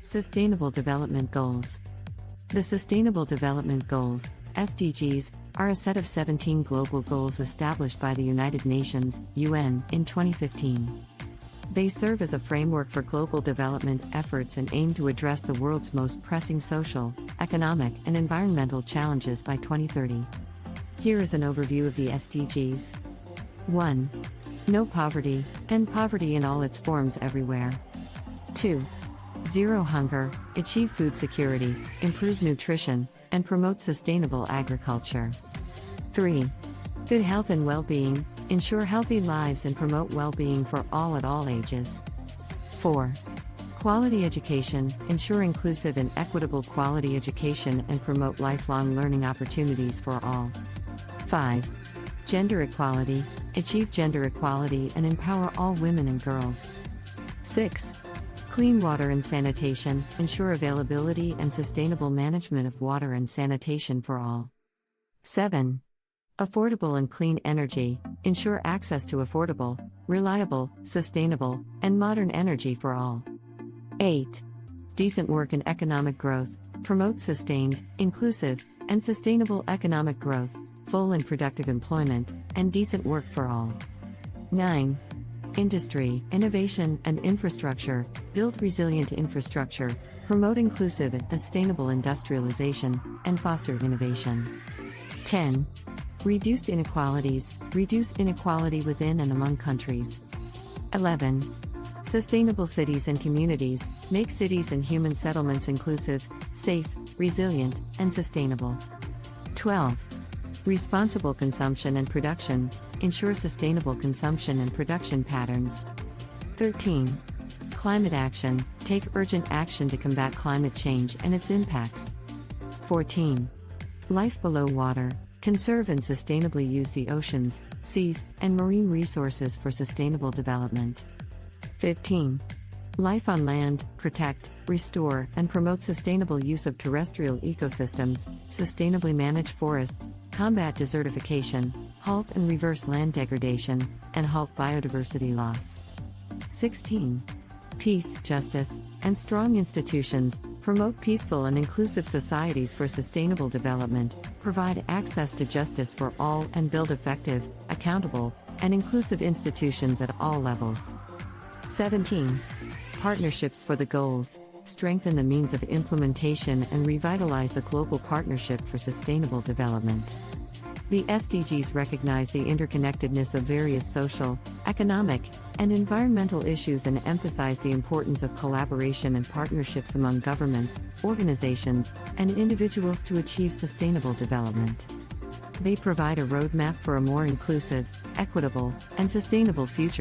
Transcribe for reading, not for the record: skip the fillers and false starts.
Sustainable Development Goals. The Sustainable Development Goals, SDGs, are a set of 17 global goals established by the United Nations, UN, in 2015. They serve as a framework for global development efforts and aim to address the world's most pressing social, economic, and environmental challenges by 2030. Here is an overview of the SDGs. 1. No poverty, end poverty in all its forms everywhere. 2. Zero hunger, achieve food security, improve nutrition, and promote sustainable agriculture. 3. Good health and well-being, ensure healthy lives and promote well-being for all at all ages. 4. Quality education, ensure inclusive and equitable quality education and promote lifelong learning opportunities for all. 5. Gender equality, achieve gender equality and empower all women and girls. 6. Clean water and sanitation, ensure availability and sustainable management of water and sanitation for all. 7. Affordable and clean energy, ensure access to affordable, reliable, sustainable, and modern energy for all. 8. Decent work and economic growth, promote sustained, inclusive, and sustainable economic growth, full and productive employment, and decent work for all. 9. Industry, innovation, and infrastructure, build resilient infrastructure, promote inclusive and sustainable industrialization, and foster innovation. 10. Reduced inequalities, reduce inequality within and among countries. 11. Sustainable cities and communities, make cities and human settlements inclusive, safe, resilient, and sustainable. 12. Responsible consumption and production, ensure sustainable consumption and production patterns. 13. Climate action, take urgent action to combat climate change and its impacts. 14. Life below water, conserve and sustainably use the oceans, seas, and marine resources for sustainable development. 15. Life on land, protect, restore, and promote sustainable use of terrestrial ecosystems, sustainably manage forests, combat desertification, halt and reverse land degradation, and halt biodiversity loss. 16. Peace, justice, and strong institutions, promote peaceful and inclusive societies for sustainable development, provide access to justice for all and build effective, accountable, and inclusive institutions at all levels. 17. Partnerships for the goals, strengthen the means of implementation and revitalize the global partnership for sustainable development. The SDGs recognize the interconnectedness of various social, economic, and environmental issues and emphasize the importance of collaboration and partnerships among governments, organizations, and individuals to achieve sustainable development. They provide a roadmap for a more inclusive, equitable, and sustainable future